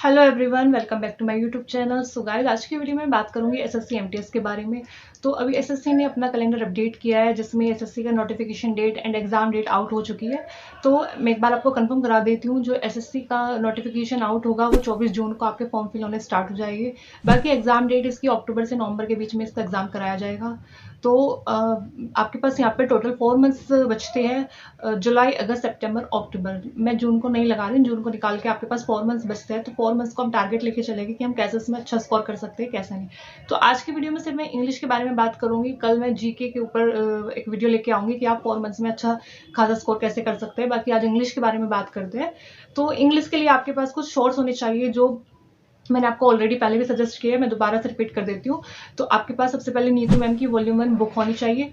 Hello everyone, welcome back to my YouTube channel. So guys, आज की video में बात करूंगी एसएससी एमटीएस के बारे में। तो अभी एसएससी ने अपना कैलेंडर अपडेट किया है, जिसमें एसएससी का notification date and exam date out हो चुकी है। तो मैं एक बार आपको कंफर्म करा देती हूँ, जो एसएससी का नोटिफिकेशन आउट होगा वो 24 जून को आपके फॉर्म फिल होने स्टार्ट हो जाएगी। बाकी एग्जाम डेट इसकी अक्टूबर से नवंबर के बीच में इसका एग्जाम कराया जाएगा। तो आपके पास यहाँ पे टोटल 4 मंथ्स बचते हैं, जुलाई, अगस्त, सितंबर, अक्टूबर। मैं जून को नहीं लगा रही, जून को निकाल के आपके पास 4 मंथ्स बचते हैं। तो 4 मंथ्स को हम टारगेट लेके चलेंगे कि हम कैसे इसमें अच्छा स्कोर कर सकते हैं, कैसे नहीं। तो आज की वीडियो में सिर्फ मैं इंग्लिश के बारे में बात करूंगी। कल मैं जीके के ऊपर एक वीडियो लेके आऊंगी कि आप 4 मंथ्स में अच्छा खासा स्कोर कैसे कर सकते हैं। बाकी आज इंग्लिश के बारे में बात करते हैं। तो इंग्लिश के लिए आपके पास कुछ शॉर्ट्स होने चाहिए, जो मैंने आपको ऑलरेडी पहले भी सजेस्ट किया है, मैं दोबारा से रिपीट कर देती हूँ। तो आपके पास सबसे पहले नीतू मैम की वॉल्यूम 1 बुक होनी चाहिए।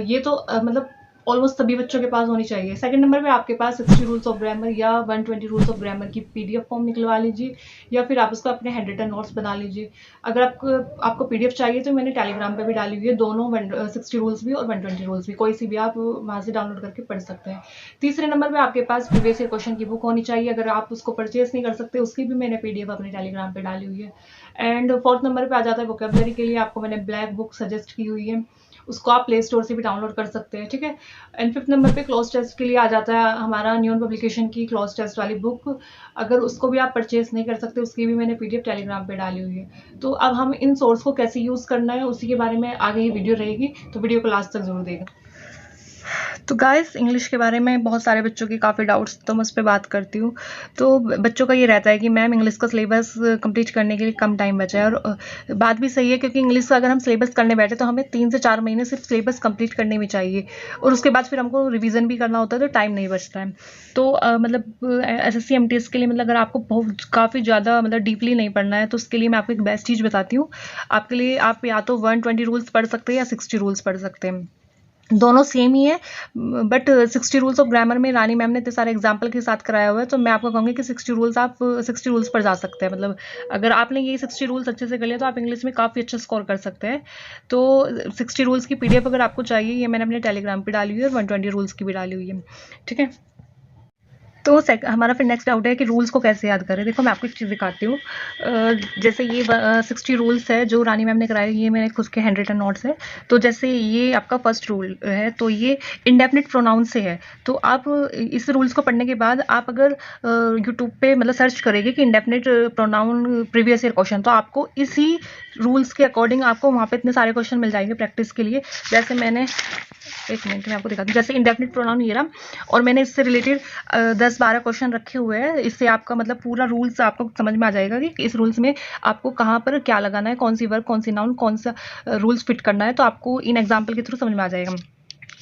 ये तो मतलब ऑलमोस्ट सभी बच्चों के पास होनी चाहिए। सेकंड नंबर पे आपके पास 60 रूल्स ऑफ ग्रामर या 120 रूल्स ऑफ ग्रामर की पीडीएफ फॉर्म निकलवा लीजिए, या फिर आप उसको अपने हैंड रिटन नोट्स बना लीजिए। अगर आपको पीडीएफ चाहिए तो मैंने टेलीग्राम पे भी डाली हुई है, दोनों 60 रूल्स भी और 120 रूल्स भी, कोई सी भी आप वहां से डाउनलोड करके पढ़ सकते हैं। तीसरे नंबर पे आपके पास प्रीवियस ईयर क्वेश्चन की बुक होनी चाहिए। अगर आप उसको परचेज नहीं कर सकते, उसकी भी मैंने पीडीएफ अपने टेलीग्राम पे डाली हुई है। एंड फोर्थ नंबर पे आ जाता है वोकेबलरी के लिए, आपको मैंने ब्लैक बुक सजेस्ट की हुई है, उसको आप प्ले स्टोर से भी डाउनलोड कर सकते हैं, ठीक है। एंड फिफ्थ नंबर पे क्लोज टेस्ट के लिए आ जाता है हमारा न्यून पब्लिकेशन की क्लोज टेस्ट वाली बुक। अगर उसको भी आप परचेज नहीं कर सकते, उसकी भी मैंने पीडीएफ टेलीग्राम पे डाली हुई है। तो अब हम इन सोर्स को कैसे यूज करना है उसी के बारे में आगे ये वीडियो रहेगी, तो वीडियो को लास्ट तक जरूर देखें। तो गाइस, इंग्लिश के बारे में बहुत सारे बच्चों की काफ़ी डाउट्स, तो मैं उस पर बात करती हूँ। तो बच्चों का ये रहता है कि मैम इंग्लिश का सिलेबस कंप्लीट करने के लिए कम टाइम बचा है, और बात भी सही है, क्योंकि इंग्लिश का अगर हम सिलेबस करने बैठे तो हमें 3 से 4 महीने सिर्फ सिलेबस कंप्लीट करने में चाहिए, और उसके बाद फिर हमको रिवीजन भी करना होता है, तो टाइम नहीं बचता है। तो मतलब एसएससी एमटीएस के लिए, मतलब अगर आपको बहुत काफ़ी ज़्यादा मतलब डीपली नहीं पढ़ना है, तो उसके लिए मैं आपको एक बेस्ट चीज़ बताती हूँ। आपके लिए आप या तो 120 रूल्स पढ़ सकते हैं या 60 रूल्स पढ़ सकते हैं, दोनों सेम ही है। बट 60 रूल्स ऑफ ग्रामर में रानी मैम ने इतने सारे एग्जाम्पल के साथ कराया हुआ है, तो मैं आपको कहूँगी कि 60 रूल्स आप 60 रूल्स पर जा सकते हैं। मतलब अगर आपने ये 60 रूल्स अच्छे से कर लिया तो आप इंग्लिश में काफ़ी अच्छा स्कोर कर सकते हैं। तो 60 रूल्स की पीडीएफ अगर आपको चाहिए, ये मैंने अपने टेलीग्राम पे डाली हुई है, और 120 रूल्स की भी डाली हुई है, ठीक है। तो हमारा फिर नेक्स्ट डाउट है कि रूल्स को कैसे याद करें। देखो, मैं आपको एक चीज़ दिखाती हूँ। जैसे ये 60 रूल्स है जो रानी मैम ने कराए, ये मेरे खुद के हैंड रिटन नोट्स है। तो जैसे ये आपका फर्स्ट रूल है, तो ये इंडेफिनिट प्रोनाउन से है। तो आप इस रूल्स को पढ़ने के बाद आप अगर यूट्यूब पे मतलब सर्च करेंगे कि indefinite pronoun previous year question, तो आपको इसी रूल्स के अकॉर्डिंग आपको वहाँ पे इतने सारे क्वेश्चन मिल जाएंगे प्रैक्टिस के लिए। जैसे मैंने, एक मिनट में आपको दिखाती हूँ। जैसे इंडेफिनिट प्रोनाउन ये रहा, और मैंने इससे रिलेटेड 10-12 क्वेश्चन रखे हुए हैं। इससे आपका मतलब पूरा रूल्स आपको समझ में आ जाएगा कि इस रूल्स में आपको कहाँ पर क्या लगाना है, कौन सी वर्ब, कौन सी नाउन, कौन सा रूल्स फिट करना है। तो आपको इन एग्जाम्पल के थ्रू समझ में आ जाएगा।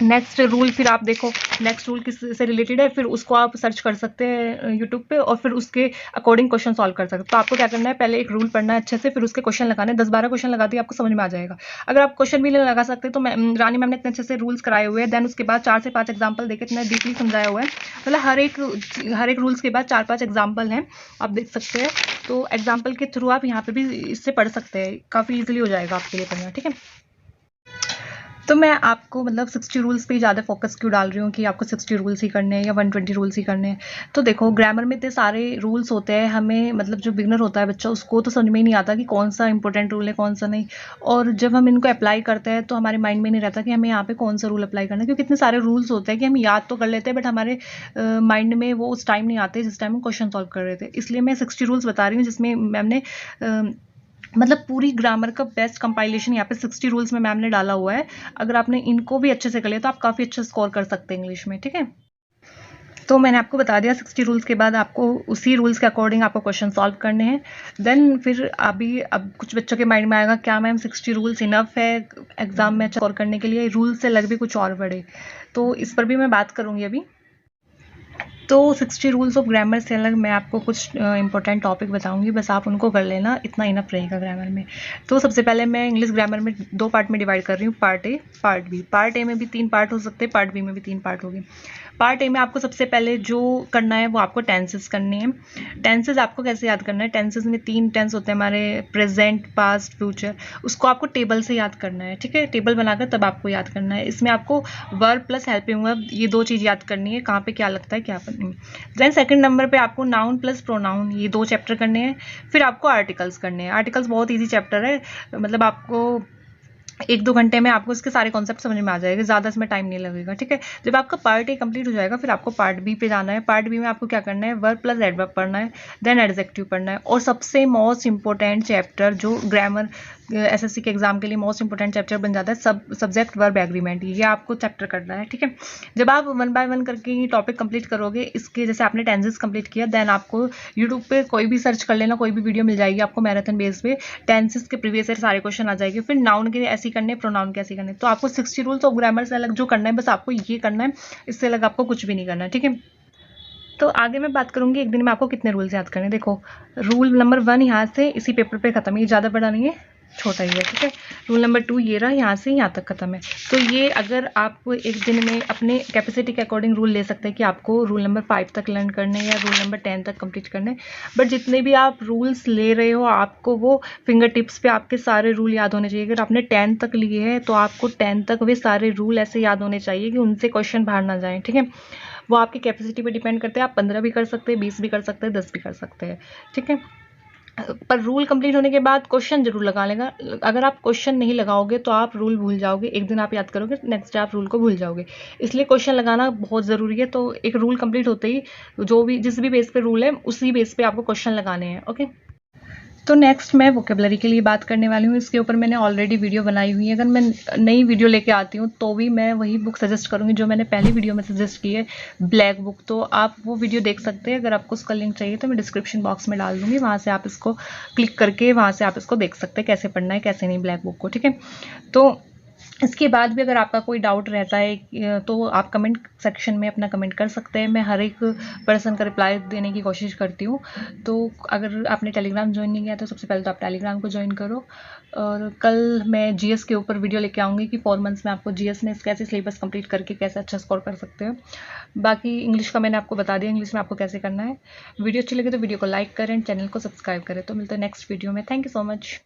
नेक्स्ट रूल, फिर आप देखो नेक्स्ट रूल किस से रिलेटेड है, फिर उसको आप सर्च कर सकते हैं यूट्यूब पे, और फिर उसके अकॉर्डिंग क्वेश्चन सॉल्व कर सकते हैं। तो आपको क्या करना है, पहले एक रूल पढ़ना है अच्छे से, फिर उसके क्वेश्चन लगाने, 10-12 क्वेश्चन लगाते ही आपको समझ में आ जाएगा। अगर आप क्वेश्चन भी नहीं लगा सकते, तो रानी मैम ने इतने अच्छे से रूल्स कराए हुए हैं, देन उसके बाद 4 से 5 एग्जाम्पल देके इतना डीपली समझाया हुआ है। मतलब हर एक रूल्स के बाद 4-5 एग्जाम्पल हैं, आप देख सकते हैं। तो एग्जाम्पल के थ्रू आप यहाँ पे भी इससे पढ़ सकते हैं, काफ़ी ईजिली हो जाएगा आपके लिए पढ़ना, ठीक है। तो मैं आपको मतलब 60 रूल्स पे ज़्यादा फोकस क्यों डाल रही हूँ कि आपको 60 रूल्स ही करने हैं या 120 रूल्स ही करने हैं। तो देखो, ग्रामर में इतने सारे रूल्स होते हैं, हमें मतलब जो बिगनर होता है बच्चा, उसको तो समझ में ही नहीं आता कि कौन सा इंपॉर्टेंट रूल है, कौन सा नहीं। और जब हम इनको अप्लाई करते हैं तो हमारे माइंड में नहीं रहता कि हमें यहाँ पे कौन सा रूल अप्लाई करना है, क्योंकि इतने सारे रूल्स होते हैं कि हम याद तो कर लेते हैं, बट हमारे माइंड में वो उस टाइम नहीं आते जिस टाइम हम क्वेश्चन सॉल्व कर रहे थे। इसलिए मैं 60 रूल्स बता रही हूँ, जिसमें मैम ने मतलब पूरी ग्रामर का बेस्ट कंपाइलेशन यहाँ पे 60 रूल्स में मैम ने डाला हुआ है। अगर आपने इनको भी अच्छे से कर लिया तो आप काफ़ी अच्छा स्कोर कर सकते हैं इंग्लिश में, ठीक है। तो मैंने आपको बता दिया 60 रूल्स के बाद आपको उसी रूल्स के अकॉर्डिंग आपको क्वेश्चन सॉल्व करने हैं। देन फिर अब कुछ बच्चों के माइंड में आएगा, क्या मैम 60 रूल्स इनफ है एग्जाम में अच्छा स्कोर करने के लिए, रूल से अलग भी कुछ और पढ़े। तो इस पर भी मैं बात करूँगी अभी। तो 60 रूल्स ऑफ ग्रामर से अलग मैं आपको कुछ इंपॉर्टेंट टॉपिक बताऊंगी, बस आप उनको कर लेना, इतना इनफ रहेगा ग्रामर में। तो सबसे पहले मैं इंग्लिश ग्रामर में 2 पार्ट में डिवाइड कर रही हूँ, part A, part B. Part A में भी 3 पार्ट हो सकते हैं, पार्ट बी में भी 3 पार्ट होगी। पार्ट ए में आपको सबसे पहले जो करना है वो आपको टेंसेस करने हैं। टेंसेस आपको कैसे याद करना है, टेंसेस में 3 टेंस होते हैं हमारे, प्रेजेंट, पास्ट, फ्यूचर। उसको आपको टेबल से याद करना है, ठीक है। टेबल बनाकर तब आपको याद करना है। इसमें आपको वर्ब प्लस हेल्पिंग वर्ब, ये 2 चीज़ याद करनी है, कहाँ पे क्या लगता है, क्या देन सेकंड नंबर पे आपको नाउन प्लस प्रोनाउन, ये 2 चैप्टर करने हैं। फिर आपको आर्टिकल्स करने हैं। आर्टिकल्स बहुत ईजी चैप्टर है, मतलब आपको 1-2 घंटे में आपको इसके सारे कॉन्सेप्ट समझ में आ जाएगा, ज़्यादा इसमें टाइम नहीं लगेगा, ठीक है। जब आपका पार्ट ए कंप्लीट हो जाएगा, फिर आपको पार्ट बी पे जाना है। पार्ट बी में आपको क्या करना है, वर्ब प्लस एडवर्ब पढ़ना है, देन एडजेक्टिव पढ़ना है, और सबसे मोस्ट इंपॉर्टेंट चैप्टर जो ग्रामर एसएससी के एग्जाम के लिए मोस्ट इंपॉर्टेंट चैप्टर बन जाता है, सब्जेक्ट वर्ब एग्रीमेंट, ये आपको चैप्टर करना है, ठीक है। जब आप 1 बाय 1 करके ये टॉपिक कंप्लीट करोगे, इसके जैसे आपने टेंसेस कंप्लीट किया, देन आपको यूट्यूब पे कोई भी सर्च कर लेना, कोई भी वीडियो मिल जाएगी आपको मैराथन बेस पे, टेंसेस के प्रीवियस ईयर सारे क्वेश्चन आ जाएंगे। फिर नाउन के ऐसे करने, प्रोनाउन के ऐसे करने। तो आपको 60 रूल्स ऑफ ग्रामर से अलग जो करना है, बस आपको ये करना है, इससे अलग आपको कुछ भी नहीं करना है, ठीक है। तो आगे मैं बात करूंगी एक दिन में आपको कितने रूल्स याद करने। देखो, रूल नंबर 1 यहाँ से इसी पेपर पे खत्म है, ये ज़्यादा बड़ा नहीं है, छोटा ही है, ठीक है। रूल नंबर 2 ये रहा, यहाँ से यहाँ तक खत्म है। तो ये अगर आप एक दिन में अपने कैपेसिटी के अकॉर्डिंग रूल ले सकते हैं कि आपको रूल नंबर 5 तक लर्न करने या रूल नंबर 10 तक कंप्लीट करने। बट जितने भी आप रूल्स ले रहे हो, आपको वो फिंगर टिप्स पे आपके सारे रूल याद होने चाहिए। अगर आपने 10 तक लिए हैं तो आपको 10 तक वे सारे रूल ऐसे याद होने चाहिए कि उनसे क्वेश्चन बाहर ना जाए, ठीक है। वो आपकी कैपेसिटी पे डिपेंड करते हैं, आप 15 भी कर सकते हैं, 20 भी कर सकते हैं, 10 भी कर सकते हैं, ठीक है। पर रूल कंप्लीट होने के बाद क्वेश्चन जरूर लगा लेगा। अगर आप क्वेश्चन नहीं लगाओगे तो आप रूल भूल जाओगे, एक दिन आप याद करोगे, नेक्स्ट डे आप रूल को भूल जाओगे। इसलिए क्वेश्चन लगाना बहुत ज़रूरी है। तो एक रूल कंप्लीट होते ही जो भी जिस भी बेस पे रूल है, उसी बेस पे आपको क्वेश्चन लगाने हैं, ओके। तो नेक्स्ट मैं वोकेबलरी के लिए बात करने वाली हूँ। इसके ऊपर मैंने ऑलरेडी वीडियो बनाई हुई है। अगर मैं नई वीडियो लेके आती हूँ तो भी मैं वही बुक सजेस्ट करूँगी जो मैंने पहली वीडियो में सजेस्ट की है, ब्लैक बुक। तो आप वो वीडियो देख सकते हैं। अगर आपको उसका लिंक चाहिए तो मैं डिस्क्रिप्शन बॉक्स में डाल दूँगी, वहाँ से आप इसको क्लिक करके वहाँ से आप इसको देख सकते हैं कैसे पढ़ना है कैसे नहीं, ब्लैक बुक को, ठीक है। तो इसके बाद भी अगर आपका कोई डाउट रहता है तो आप कमेंट सेक्शन में अपना कमेंट कर सकते हैं। मैं हर एक पर्सन का रिप्लाई देने की कोशिश करती हूँ। तो अगर आपने टेलीग्राम ज्वाइन नहीं किया तो सबसे पहले तो आप टेलीग्राम को ज्वाइन करो। और कल मैं जीएस के ऊपर वीडियो लेके आऊँगी कि 4 मंथ्स में आपको जीएस में कैसे सिलेबस कंप्लीट करके कैसे अच्छा स्कोर कर सकते हो। बाकी इंग्लिश का मैंने आपको बता दिया, इंग्लिश में आपको कैसे करना है। वीडियो अच्छी लगे तो वीडियो को लाइक करें, चैनल को सब्सक्राइब करें। तो मिलते हैं नेक्स्ट वीडियो में। Thank you so much.